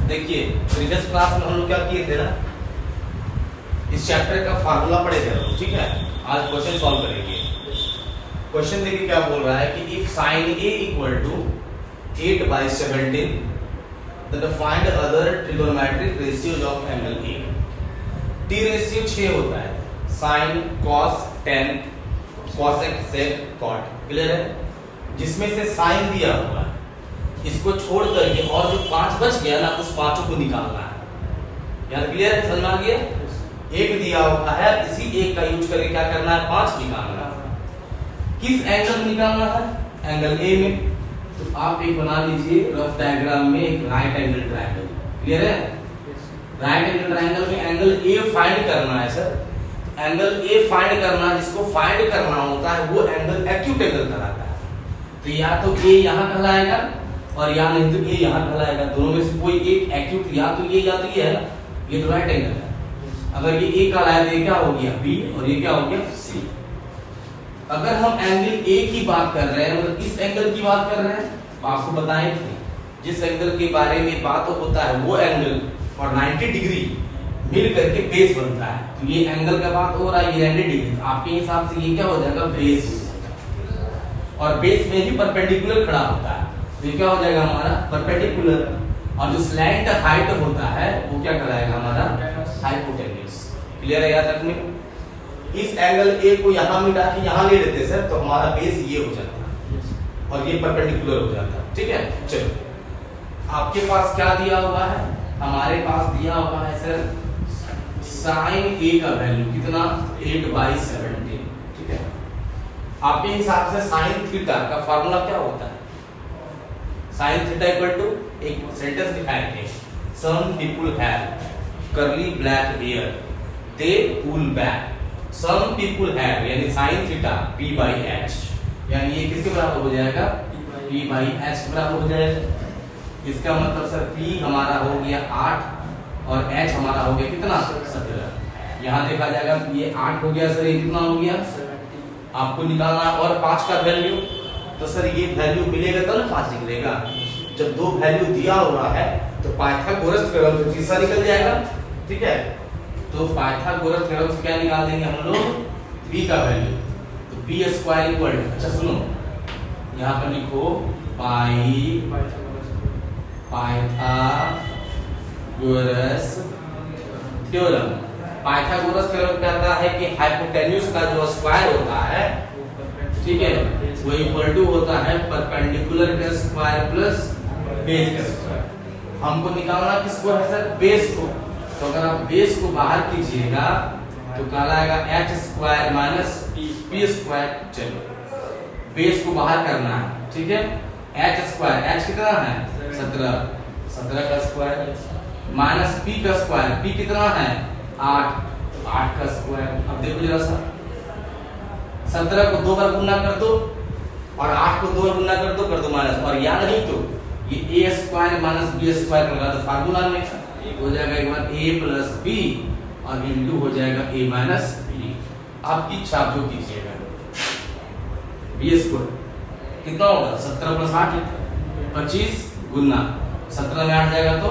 देखिए previous class में हम लोग क्या किए थे ना, इस चैप्टर का फार्मूला पढ़े थे, ठीक है। आज क्वेश्चन सॉल्व करेंगे। क्वेश्चन देखिए क्या बोल रहा है कि if sin A equal to 8/17 then find other trigonometric ratios of angle A। T ratio 6 होता है, sin, cos, tan, cosec, sec, cot, clear है। जिसमें से sin दिया हुआ है, इसको छोड़ करके और जो 5 बच गया ना, उस 5 को निकालना है। यार क्लियर है, समझ में आ गया। एक दिया हुआ है, इसी एक का यूज करके क्या करना है, 5 निकालना है। किस एंगल में निकालना है, एंगल ए में। तो आप एक बना लीजिए रफ डायग्राम में एक राइट एंगल ट्रायंगल, क्लियर है। राइट एंगल ट्रायंगल में एंगल ए फाइंड करना है सर। एंगल ए फाइंड करना, जिसको फाइंड करना होता है वो एंगल एक्यूट एंगल कहलाता है। तो या तो ए यहाँ कहलाएगा और या नहीं तो ये यहाँ कहलाएगा। दोनों में से कोई एक एक्यूट, या तो ये है ना, ये तो राइट एंगल है। अगर ये ए कहलाए तो ये क्या हो गया, बी, और ये क्या हो गया, सी। अगर हम एंगल ए की बात कर रहे हैं, मतलब इस एंगल की बात कर रहे हैं, तो आपको बताएं थे जिस एंगल के बारे में बात होता है वो एंगल और 90 डिग्री मिल करके बेस बनता है। तो ये एंगल का बात हो रहा है, ये 90 डिग्री, तो आपके हिसाब से ये क्या हो जाएगा, बेस। और बेस में ही परपेंडिकुलर खड़ा होता है, तो ये क्या हो जाएगा हमारा परपेंडिकुलर। और जो स्लैंट हाइट होता है वो क्या कहलाएगा हमारा, हाइपोटेन्यूज। क्लियर है, याद रखने। इस एंगल ए को यहाँ मिटा के यहाँ ले लेते सर, तो हमारा बेस ये हो जाता है और ये परपेंडिकुलर हो जाता है, ठीक है। चलो आपके पास क्या दिया हुआ है, हमारे पास दिया हुआ है सर sin A का वैल्यू कितना, 8/17, ठीक है। आपके हिसाब से sin थीटा का फार्मूला क्या होता है, sin थीटा इक्वल टू, एक सेंटेंस दिखाएंगे, some people have curly black hair they pull back, some people have, यानी sin थीटा p/h, यानी ये किसके बराबर हो जाएगा, p/h के बराबर हो जाएगा। इसका मतलब सर p हमारा हो गया 8 और h हमारा हो गया कितना, 17। यहाँ देखा जाएगा ये 8 हो गया सर, ये कितना हो गया, आपको निकालना है और 5 का वैल्यू। तो सर ये वैल्यू मिलेगा तो ना 5 निकलेगा। जब दो वैल्यू दिया हुआ है तो पाइथागोरस थ्योरम से तीसरा निकल जाएगा, ठीक है। तो पाइथागोरस थ्योरम से क्या निकाल देंगे हम लोग, b का वैल्यू। तो b² इक्वल, अच्छा सुनो यहाँ पर लिखो पाइथागोरस थ्योरम। पाइथागोरस थ्योरम कहता है कि हाइपोटेन्यूज का जो स्क्वायर होता है, ठीक है, वो इक्वल टू होता है परपेंडिकुलर का स्क्वायर प्लस बेस का स्क्वायर। हमको निकालना किसको है सर, बेस को। तो अगर आप बेस को बाहर कीजिएगा तो कहलाएगा h² - p²। चलो बेस को बाहर करना है, ठीक है। h², h कितना है, 17 का स्क्वायर माइनस p का स्क्वायर, p कितना है, 8 का स्क्वायर। अब देखो जरा सा, 17 को 2 बार गुना कर दो और 8 को 2 बार गुना कर दो माइनस, और या नहीं तो ये a² माइनस b² लगा दो फार्मूला में, हो जाएगा एक बार a प्लस b और इंटू हो जाएगा a माइनस b। आपकी इच्छा आप जो कीजिएगा। b² कितना होगा, 17 प्लस 8 25 गुना 17 में 8 जाएगा तो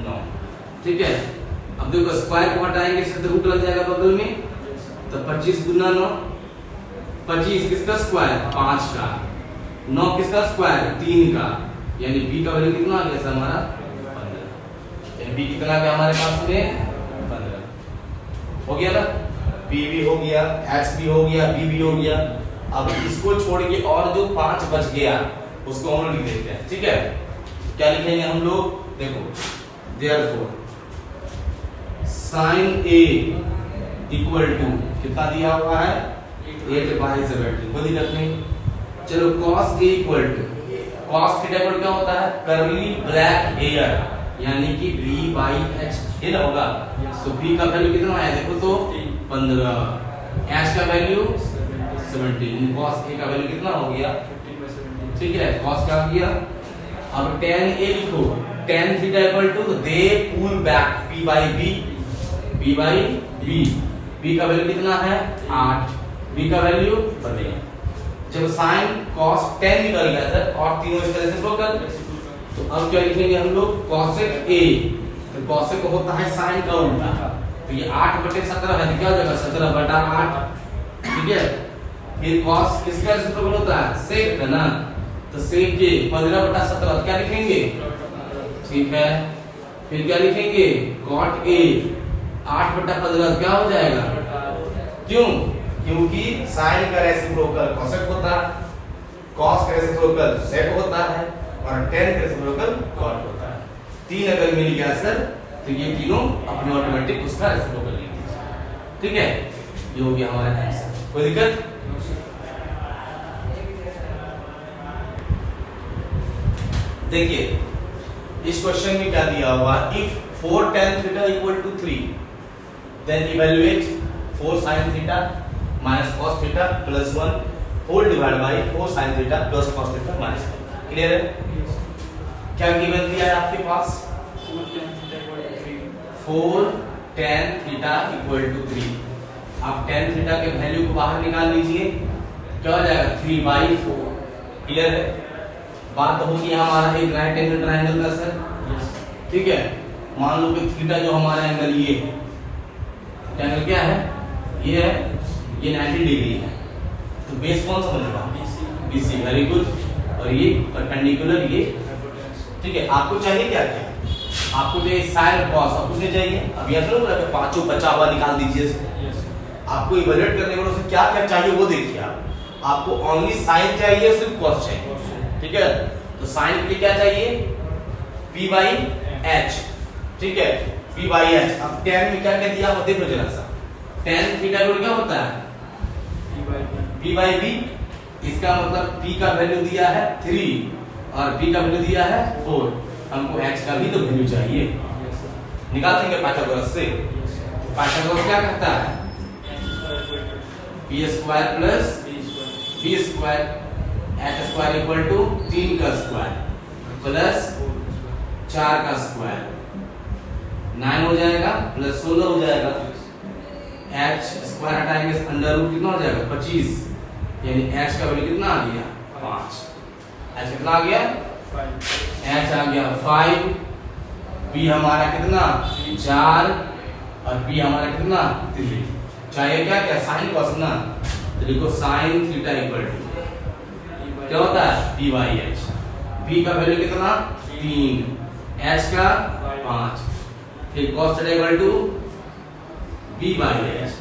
9, ठीक है। अब देखो स्क्वायर को हटाएंगे, इससे रूट लग जाएगा बगल में, तो 25 गुना 9, 25 किसका स्क्वायर, 5 का, 9 किसका स्क्वायर, 3 का, यानी b का वैल्यू कितना आ गया सर हमारा, 15। यानी b कितना आ गया हमारे पास में, 15 हो गया ना। b भी हो गया, h भी हो गया, b भी हो गया। अब इसको छोड़ के और जो 5 बच गया उसको हम लिख देते हैं, ठीक है। क्या लिखेंगे हम लोग, देखो therefore sin A equal to कितना दिया हुआ है, 8/17, कोई दिक्कत नहीं। चलो cos A equal to, cos theta equal क्या होता है, कर्ली ब्लैक हेयर, यानी कि b/h ये ना होगा। तो b का वैल्यू कितना आया देखो तो 15, h का वैल्यू 17, cos A का वैल्यू कितना हो गया, ठीक है। cos क्या हो गया, अब tan A लिखो, tan थीटा इक्वल टू दे पुल बैक p/b, b का वैल्यू कितना है 8, b का वैल्यू 15। जब sin cos tan निकल गया सर और तीनों इस तरह से ब्रोकन, तो अब क्या लिखेंगे हम लोग cosec A, तो cosec होता है sin का उल्टा, तो ये 8/17 है, तो क्या हो जाएगा 17/8, ठीक है। फिर cos किसका रेसिप्रोकल होता है sec का ना, तो sec के 15/17 क्या लिखेंगे, ठीक है। फिर क्या लिखेंगे cot A 8/15 क्या हो जाएगा, क्यों, क्योंकि sin का रेसिप्रोकल cosec होता है, cos का रेसिप्रोकल sec होता है और tan का रेसिप्रोकल cot होता है। तीन अगर मिल गया सर तो ये तीनों अपने ऑटोमेटिक उसका रेसिप्रोकल ले लीजिए, ठीक है। ये हो गया हमारा आंसर, कोई दिक्कत। देखिए इस क्वेश्चन में क्या दिया हुआ, if 4 tan theta equal to 3 then evaluate 4 sin theta minus cos theta plus 1 whole divided by 4 sin theta plus cos theta minus 1। Clear है। क्या गिवन दिया है आपके पास, 4 tan theta equal to 3। आप tan theta के वैल्यू को बाहर निकाल लीजिए, क्या हो जाएगा 3/4। क्लियर है। बात होगी हमारा एक राइट एंगल ट्रायंगल का सर, ठीक है। मान लो कि थीटा जो हमारा एंगल ये है, एंगल क्या है, ये है, ये 90 डिग्री है, तो बेस कौन सा बनेगा, BC, वेरी गुड। और ये परपेंडिकुलर, ये ठीक है। आपको चाहिए क्या, क्या आपको चाहिए साइन और कॉस, आपको कुछ नहीं चाहिए। अब ऐसा ना कि पांचों बचा हुआ निकाल दीजिए, आपको इवैल्यूएट करने के बाद क्या क्या चाहिए वो देखिए आप। आपको ओनली साइन चाहिए, सिर्फ कॉस चाहिए, ठीक है। तो साइन के लिए क्या चाहिए, P/H, ठीक है, P/H। अब tan में क्या क्या दिया आप देखो जरा सा, tan थीटा का क्या होता है P/B। इसका मतलब P का वैल्यू दिया है 3 और B का वैल्यू दिया है 4, हमको H का भी तो वैल्यू चाहिए, निकाल देंगे पाइथागोरस से। पाइथागोरस क्या कहता है, p² plus b², h² equal to 3 का स्क्वायर प्लस 4 का स्क्वायर, 9 हो जाएगा प्लस 16 हो जाएगा। h² हटाएंगे अंडर रूट कितना हो जाएगा 25, यानी h का वैल्यू कितना आ गया 5। h कितना आ गया 5, h आ गया 5, b हमारा कितना 4 और b हमारा कितना 3। चाहिए क्या क्या साइन कॉस ना, तो लिखो साइन थीटा इक्वल टू क्या होता है P/H। b का वैल्यू कितना 3, h का 5, फिर cos theta equal to B/H।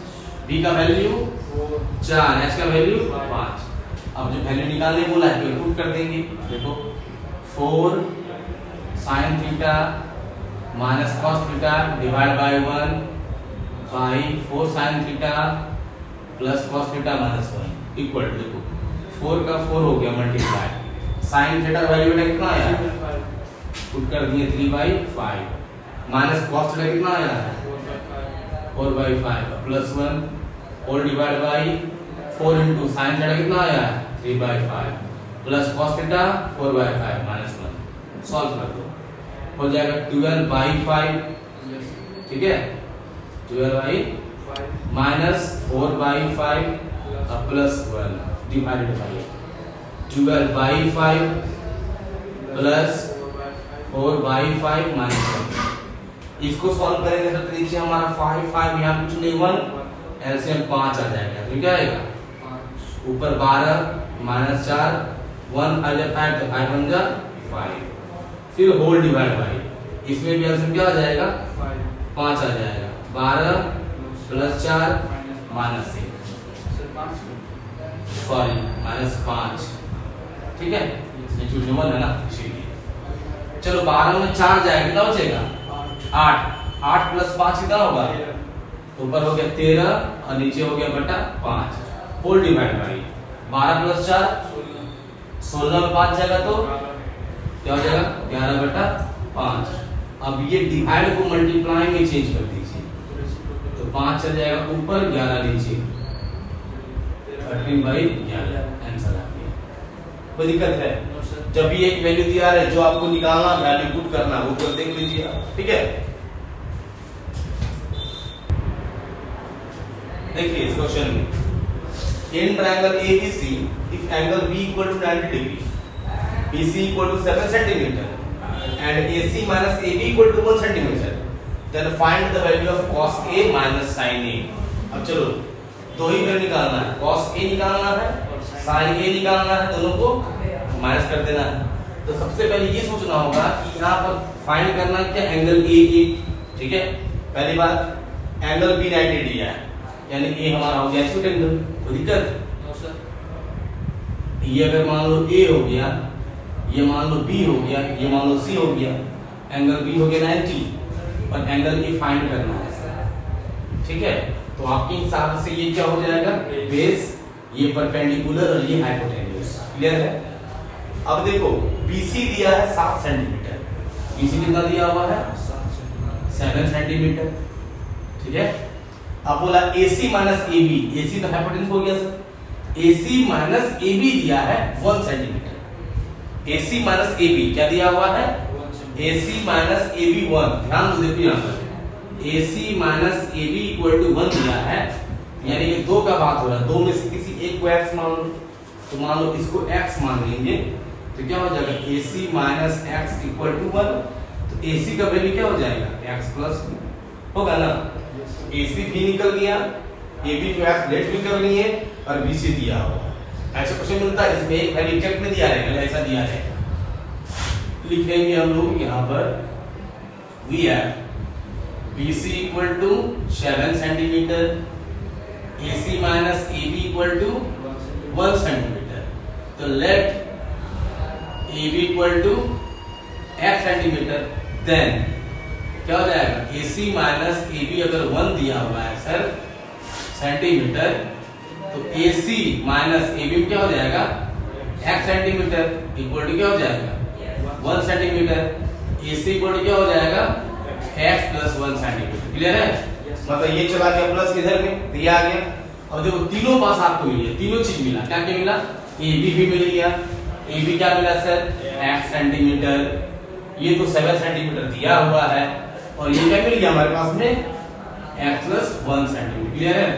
b का वैल्यू 4, h का वैल्यू 5। अब जो वैल्यू निकालने बोला है तो पुट कर देंगे। देखो 4 sin theta minus cos theta divide by 1 by 4 sin theta plus cos theta minus 1 equal to, देखो 4 का 4 हो गया मल्टीप्लाई, sin थीटा का वैल्यू कितना आया, पुट कर दिए 3/5 माइनस cos थीटा कितना आया 4/5 plus 1 whole divide by 4 into sin theta कितना आया 3/5 plus cos theta 4/5 minus 1। Solve कर दो, हो जाएगा 12/5, ठीक है, 12/5 minus 4/5 plus 1 divided by 12/5 plus 4/5 minus 1। इसको सॉल्व करेंगे तो नीचे हमारा 5 यहाँ कुछ नहीं 1, एलसीएम 5 आ जाएगा, तो क्या आएगा ऊपर 12 माइनस 4 1 आ जाए 5, तो 5 बन जा 5, फिर होल डिवाइड बाय, इसमें भी एलसीएम क्या आ जाएगा 5 आ जाएगा, 12 प्लस 4 माइनस 1, सॉरी माइनस 5, ठीक है, ये जो न्यूमन है ना इसीलिए। चलो 12 में 4 जाएगा कितना बचेगा 8 प्लस 5 कितना होगा, तो ऊपर हो गया 13 और नीचे हो गया बटा 5, होल डिवाइड बाय 12 प्लस 4 16 में 5 जाएगा तो क्या हो जाएगा 11/5। अब ये डिवाइड को मल्टीप्लाई में चेंज कर दीजिए, तो 5 चल जाएगा ऊपर 11 नीचे, 13/11 आंसर आ गया। कोई दिक्कत है, जब भी एक वैल्यू दिया है जो आपको निकालना वैल्यू पुट करना वो कर देख लीजिए, ठीक है। देखिए इस क्वेश्चन में in triangle ABC if angle B equal to 90 degree BC equal to 7 centimetre and AC minus AB equal to 1 centimeter. Then find the value of cos A minus sin A. अब चलो दो ही value निकालना है, cos A निकालना है, sin A निकालना है, दोनों को माइनस कर देना है। तो सबसे पहले ये सोचना होगा कि यहाँ पर फाइंड करना है क्या एंगल AA, ठीक है। पहली बात एंगल B 90 दिया है, यानी A हमारा हो गया एक्यूट एंगल, कोई दिक्कत? ये अगर मान लो A हो गया, ये मान लो B हो गया, ये मान लो C हो गया, एंगल B हो गया 90 और एंगल A फाइंड करना है, ठीक है। तो आपके हिसाब से ये क्या हो जाएगा, बेस, ये परपेंडिकुलर और ये हाइपोटेन्यूज, क्लियर है। अब देखो BC दिया है 7 सेंटीमीटर, BC कितना दिया हुआ है 7 सेंटीमीटर, ठीक है। अब बोला AC माइनस AB, AC तो हाइपोटेन्यूज हो गया सर, AC माइनस AB दिया है 1 सेंटीमीटर, AC माइनस AB क्या दिया हुआ है, AC माइनस AB 1, ध्यान दो, देखो यहाँ पर AC minus AB equal to 1 दिया है, यानी कि दो का बात हो रहा है, दो में से किसी एक को x मान लो, तो मान लो इसको x मान लेंगे, तो क्या हो जाएगा AC minus x equal to 1, तो AC का वैल्यू क्या हो जाएगा x प्लस होगा ना, AC भी निकल गया, AB को x लेट भी कर लिए और BC दिया हुआ। ऐसा क्वेश्चन मिलता है, इसमें एक वैल्यू चेक में दिया रहेगा, ऐसा दिया रहेगा, लिखेंगे हम लोग यहाँ पर we have BC equal to 7 centimeter, AC minus AB equal to 1 centimeter. तो let AB equal to x centimeter, then क्या हो जाएगा AC minus AB अगर 1 दिया हुआ है सर सेंटीमीटर, तो AC minus AB क्या हो जाएगा x सेंटीमीटर इक्वल टू क्या हो जाएगा 1 सेंटीमीटर, AC इक्वल टू क्या हो जाएगा x प्लस 1 सेंटीमीटर, क्लियर है। मतलब ये चला गया प्लस इधर में दिया आ गया। अब देखो तीनों पास आपको मिल गया, तीनों चीज मिला, क्या क्या मिला, AB भी मिल गया, AB क्या मिला सर x सेंटीमीटर, ये तो 7 सेंटीमीटर दिया हुआ है, और ये क्या मिल गया हमारे पास में x प्लस 1 सेंटीमीटर, क्लियर है।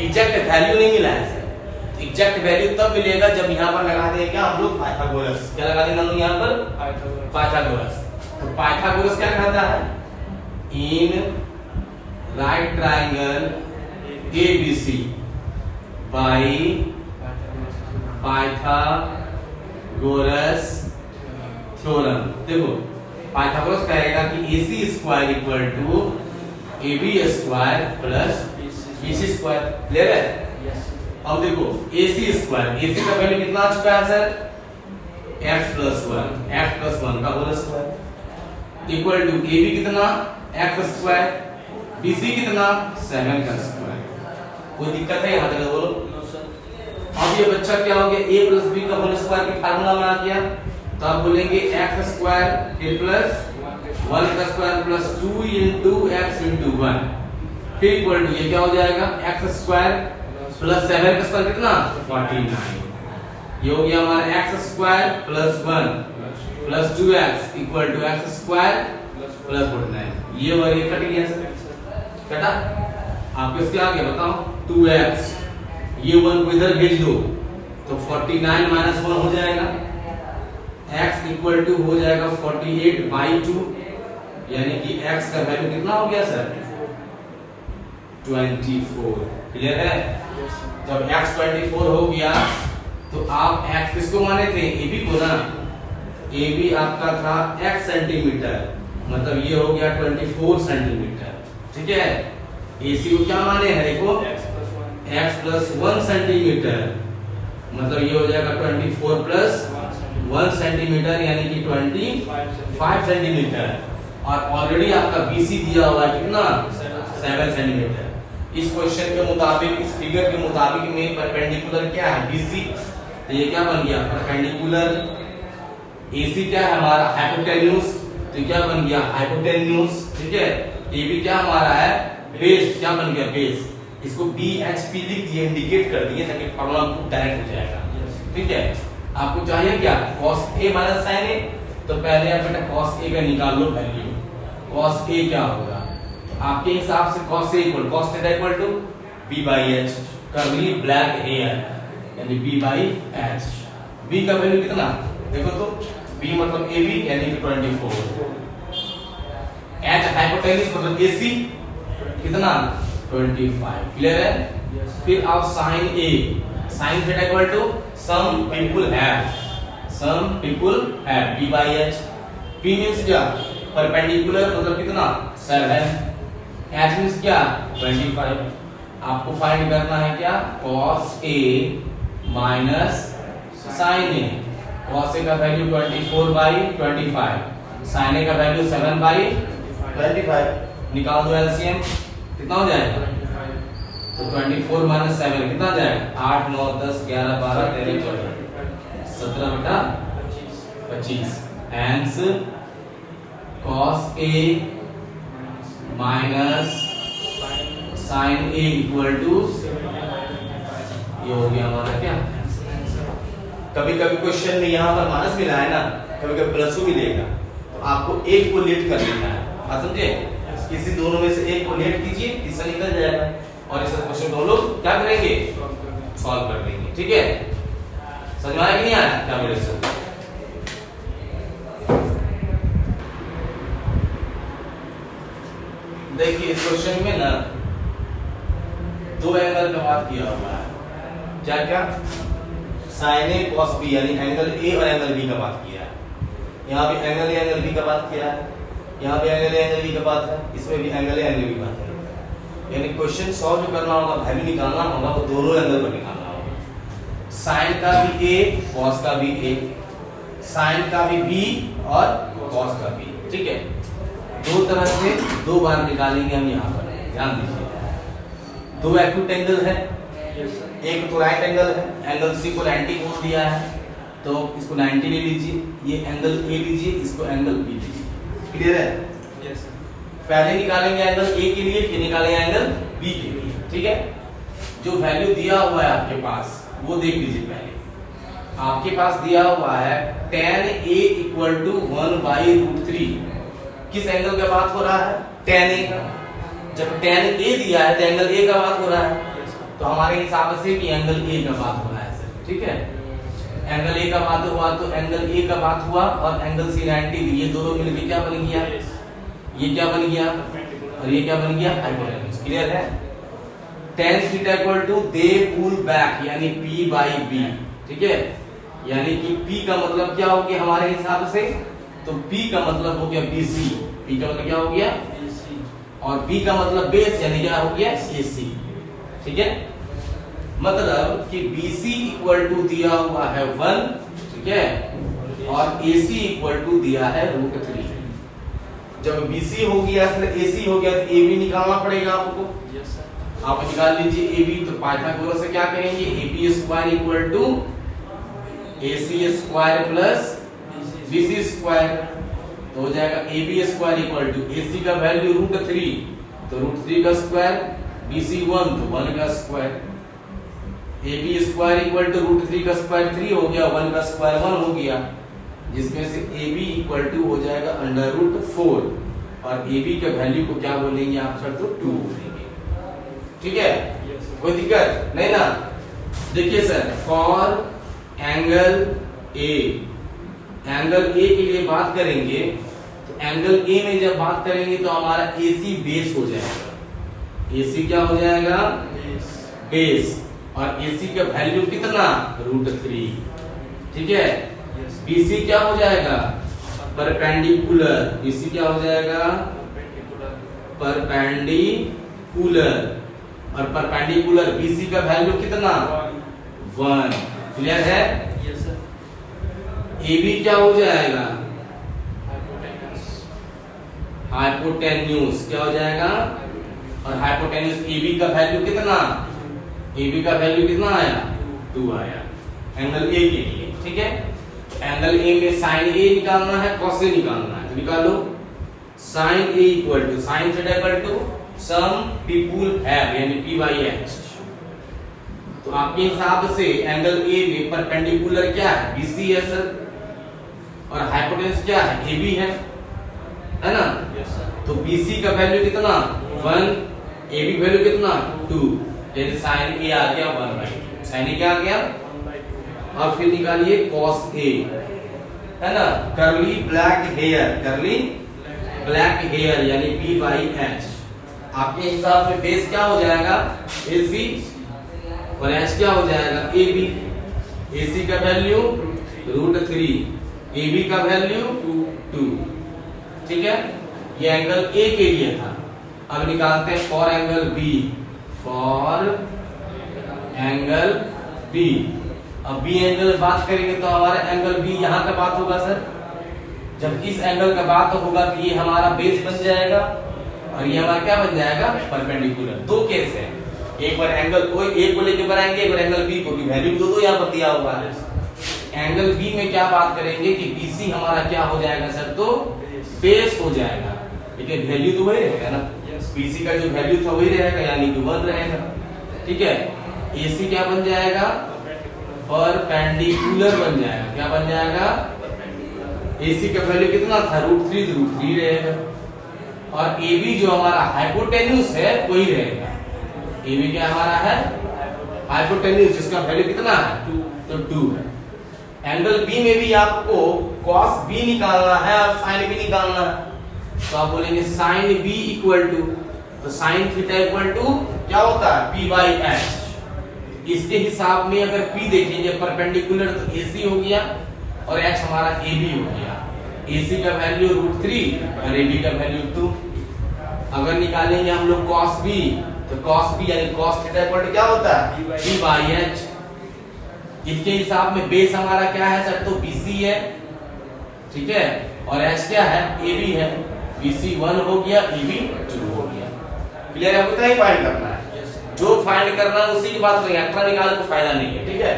एग्जैक्ट वैल्यू नहीं मिला है सर, एग्जैक्ट वैल्यू तब मिलेगा जब यहाँ पर लगा देंगे क्या हम लोग पाइथागोरस, क्या लगा देंगे हम लोग यहाँ पर पाइथागोरस। तो पाइथागोरस क्या कहता है, in right triangle ABC by Pythagoras theorem। देखो पाइथागोरस कहेगा कि AC square equal to AB square plus BC square, clear है। अब देखो AC स्क्वायर, AC का वैल्यू कितना आ चुका है सर x प्लस 1 का whole square equal to AB कितना x स्क्वायर, BC कितना 7 का स्क्वायर। कोई दिक्कत है यहाँ तक बोलो? अब ये बच्चा क्या हो गया a प्लस b का होल स्क्वायर की फार्मूला में आ गया, तो आप बोलेंगे x स्क्वायर फिर प्लस 1 का square plus 2 into x into 1 फिर इक्वल टू ये क्या हो जाएगा x स्क्वायर प्लस 7 का स्क्वायर कितना 49। ये हो गया हमारा x square plus 1 plus 2x equal to x square plus 49। ये और ये कट गया सर, कटा। आपके इसके आगे बताओ 2x, ये 1 को इधर भेज दो तो 49 माइनस 1 हो जाएगा, x इक्वल टू हो जाएगा 48/2, यानी कि x का वैल्यू कितना हो गया सर 24, क्लियर है। जब x 24 हो गया तो आप x किसको माने थे AB को ना, AB आपका था x सेंटीमीटर, मतलब ये हो गया 24 सेंटीमीटर, ठीक है। AC को क्या माने हैं देखो x प्लस 1 सेंटीमीटर, मतलब ये हो जाएगा 24 प्लस 1 सेंटीमीटर यानी कि 25 सेंटीमीटर, और ऑलरेडी आपका BC दिया हुआ है कितना 7 सेंटीमीटर। इस क्वेश्चन के मुताबिक, इस फिगर के मुताबिक में परपेंडिकुलर क्या है BC, तो ये क्या बन गया परपेंडिकुलर, AC क्या है हमारा हाइपोटेन्यूज, तो क्या बन गया हाइपोटेन्यूज, ठीक है। AB क्या हमारा है बेस, क्या बन गया बेस, इसको BHP लिख दिए, इंडिकेट कर दिए ताकि फॉर्मूला डायरेक्ट हो जाएगा, ठीक है। आपको चाहिए क्या cos A minus sin A, तो पहले आप बेटा cos A का निकाल लो वैल्यू, cos A क्या होगा, तो आपके हिसाब से cos A equal cos theta equal to B/H, curly black hair यानी B/H। B का वैल्यू कितना देखो तो बी मतलब ए बी यानी कि 24। एच हाइपोटेन्यूज मतलब ए सी कितना 25। क्लियर है? फिर आप sine A, sine theta equal to some people have P by H. P means क्या परपेंडिकुलर मतलब कितना 7। एच मींस क्या 25। आपको फाइंड करना है क्या cos a minus sin a। cos a का वैल्यू 24/25, sin a का वैल्यू 7/25। निकाल दो एलसीएम, कितना हो जाएगा? तो 24 माइनस 7 कितना हो जाएगा? 8 9 10 11 12 13 14 17/25। Hence cos a minus sin a equal to, ये हो गया हमारा क्या? कभी कभी क्वेश्चन में यहाँ पर माइनस मिला है ना, कभी कभी प्लस भी देगा, तो आपको एक को लेट कर लेना है। आप समझे? किसी दोनों में से एक को लेट कीजिए, तीसरा निकल जाएगा, और इस क्वेश्चन को हम लोग क्या करेंगे? सॉल्व कर देंगे। ठीक है? समझ में आया कि नहीं आया क्या मेरे से? देखिए इस क्वेश्चन में ना दो एंगल का बात किया हुआ है। क्या क्या? साइन ए कॉस बी, यानी एंगल ए और एंगल बी का बात किया है। यहाँ भी एंगल ए एंगल बी का बात किया है, यहाँ भी एंगल ए एंगल बी का बात है, इसमें भी एंगल ए एंगल बी का बात है। यानी क्वेश्चन सॉल्व जो करना होगा, वैल्यू निकालना होगा, वो दोनों एंगल पर निकालना होगा। साइन का भी ए, कॉस का भी ए, साइन का भी बी और कॉस का बी। ठीक है? दो तरह से दो बार निकालेंगे हम यहाँ पर, ध्यान दीजिए। दो एक्यूट एंगल है, एक तो राइट एंगल है, एंगल सी को 90 बोल दिया है, तो इसको 90 ले लीजिए, ये एंगल ए लीजिए, इसको एंगल बी लीजिए। क्लियर है? यस। पहले निकालेंगे एंगल ए के लिए, फिर निकालेंगे एंगल बी के लिए। ठीक है? जो वैल्यू दिया हुआ है आपके पास वो देख लीजिए। पहले आपके पास दिया हुआ है tan a इक्वल टू 1/√3। किस एंगल का बात हो रहा है? tan a का। जब tan a दिया है तो एंगल a का बात हो रहा है, तो हमारे हिसाब से कि एंगल a का बात हो रहा है सर। ठीक है? एंगल a का बात हुआ तो एंगल a का बात हुआ, और एंगल c 90, ये दोनों मिलके क्या बन गया? ये क्या बन गया? और ये क्या बन गया? हाइपोटेन्यूज। क्लियर है? tan थीटा इक्वल टू दे पुल बैक, यानी p बाई b। ठीक है? यानी कि p का मतलब क्या हो गया हमारे हिसाब से? तो p का मतलब हो गया bc। p का मतलब क्या हो गया? और b का मतलब बेस, यानी क्या हो गया? ac। ठीक है? मतलब कि BC इक्वल टू दिया हुआ है 1, ठीक है, और AC इक्वल टू दिया है √3। जब BC हो गया फिर AC हो गया, तो AB निकालना पड़ेगा आपको। Yes sir. आप निकाल लीजिए AB, तो पाइथागोरस से क्या करेंगे? AB square equal to AC square plus BC square, तो हो जाएगा AB square equal to AC का वैल्यू √3, तो √3 का स्क्वायर, BC 1 तो 1 का square, AB square equal to √3 का स्क्वायर 3 हो गया, 1 का स्क्वायर 1 हो गया, जिसमें से AB इक्वल टू हो जाएगा √4, और AB के वैल्यू को क्या बोलेंगे आप सर? तो 2 बोलेंगे। ठीक है? कोई दिक्कत नहीं ना? देखिए sir, for angle A, angle A के लिए बात करेंगे, तो एंगल A में जब बात करेंगे तो हमारा AC बेस हो जाएगा। AC क्या हो जाएगा? बेस। और AC का वैल्यू कितना? √3। ठीक है? BC क्या हो जाएगा? परपेंडिकुलर। BC क्या हो जाएगा? परपेंडिकुलर। और परपेंडिकुलर BC का वैल्यू कितना? 1। क्लियर है? Yes sir. AB क्या हो जाएगा? हाइपोटेन्यूज। क्या हो जाएगा? और हाइपोटेन्यूज AB का वैल्यू कितना? AB का वैल्यू कितना आया? 2 आया एंगल A के लिए। ठीक है? एंगल A में sin A निकालना है, cos A निकालना है, तो निकालो। sin A equal to sin theta equal to some people have, यानी P बाई H। तो आपके हिसाब से एंगल A में परपेंडिकुलर क्या है? BC है सर, और हाइपोटेन्यूज क्या है? AB है ना? Yes sir. तो BC का वैल्यू कितना? 1, AB वैल्यू कितना? 2, यानी sin A आ गया 1/2। sin A क्या आ गया? 1/2। और फिर निकालिए cos A। है ना, करली ब्लैक हेयर, करली ब्लैक हेयर यानी BH। आपके हिसाब से बेस क्या हो जाएगा, AC, और H क्या हो जाएगा, AB। AC का वैल्यू √3, AB का वैल्यू 2। ठीक है, ये एंगल A के लिए था। अब निकालते हैं for angle B, for angle B। अब B एंगल बात करेंगे तो हमारा एंगल B यहाँ का बात होगा सर। जब इस एंगल का बात होगा तो ये हमारा बेस बन जाएगा और ये हमारा क्या बन जाएगा, परपेंडिकुलर। दो केस है, एक बार एंगल को एक को लेके बनाएंगे, एक बार एंगल B को, वैल्यू दो यहाँ पर दिया हुआ है। एंगल B में क्या बात करेंगे कि BC हमारा क्या हो जाएगा सर, तो बेस हो जाएगा, लेकिन वैल्यू तो वही रहेगा ना। BC का जो वैल्यू था वही रहेगा, यानी कि 1 रहेगा। ठीक है, AC क्या बन जाएगा, परपेंडिकुलर बन जाएगा। क्या बन जाएगा, AC का वैल्यू कितना था, √3, तो √3 रहेगा। और AB जो हमारा हाइपोटेन्यूज है वही रहेगा। AB क्या हमारा है, हाइपोटेन्यूज, जिसका वैल्यू कितना है, तो 2 है। एंगल B में भी आपको cos B निकालना है और sin B निकालना है, तो आप बोलेंगे sin B इक्वल टू, तो sin थीटा इक्वल टू क्या होता है, P/H। इसके हिसाब में अगर P देखेंगे परपेंडिकुलर तो AC हो गया और H हमारा AB हो गया। AC का वैल्यू √3 और AB का वैल्यू 2। अगर निकालेंगे हम लोग cos B, तो cos B यानी cos थीटा इक्वल टू क्या होता है, P/H। इसके हिसाब में बेस हमारा क्या है सर, तो BC है। ठीक है, और H क्या है, AB है। BC 1 हो गया, AB 2 हो गया। क्लियर है, उतना ही फाइंड करना है। जो फाइंड करना है उसी की बात करेंगे, एक्स्ट्रा निकालने को फायदा नहीं है। ठीक है,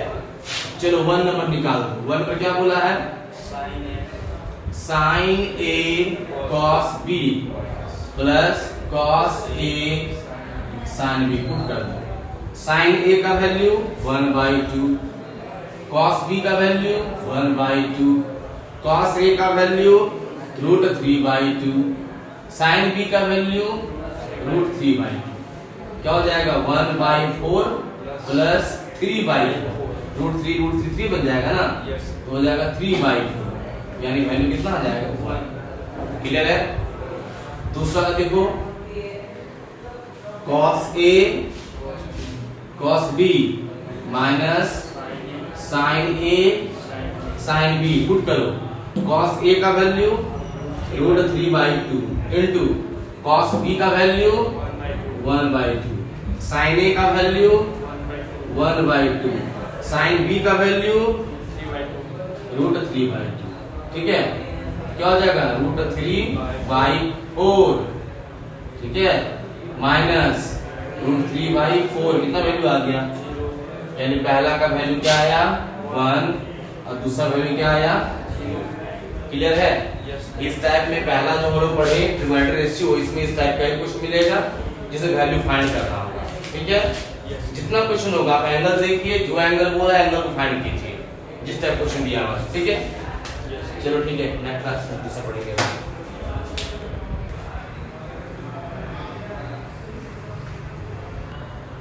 चलो 1 नंबर निकाल दो। 1 पर क्या बोला है, sin A cos B plus cos A sin B put कर दो। sin A का वैल्यू 1/2, cos B का वैल्यू 1/2, cos A का वैल्यू √3/2, sin B का वैल्यू √3/2। क्या हो जाएगा, 1/4 प्लस 3/4, √3 बन जाएगा ना, तो हो जाएगा 3/4, यानी वैल्यू कितना आ जाएगा, 1। क्लियर है। दूसरा का देखो, cos A cos B minus sin A sin B put करो। cos A का वैल्यू √3/2 इनटू cos B का वैल्यू 1/2, sin A का वैल्यू 1/2, sin B का वैल्यू √3/2। ठीक है, क्या हो जाएगा, √3/4। ठीक है, माइनस √3/4, कितना वैल्यू आ गया, यानी पहला का वैल्यू क्या आया, 1 और दूसरा वैल्यू क्या आया, 0। क्लियर है। इस टाइप में पहला जो हम लोग पढ़े ट्रिगोनोमेट्रिक रेशियो, इसमें इस टाइप का कुछ मिलेगा जिसे वैल्यू फाइंड करना होगा। ठीक है, जितना क्वेश्चन होगा आप एंगल देखिए, जो एंगल बोला एंगल को फाइंड कीजिए, जिस टाइप क्वेश्चन दिया हुआ। ठीक है, चलो ठीक है, नेक्स्ट क्लास में दूसरा पढ़ेंगे।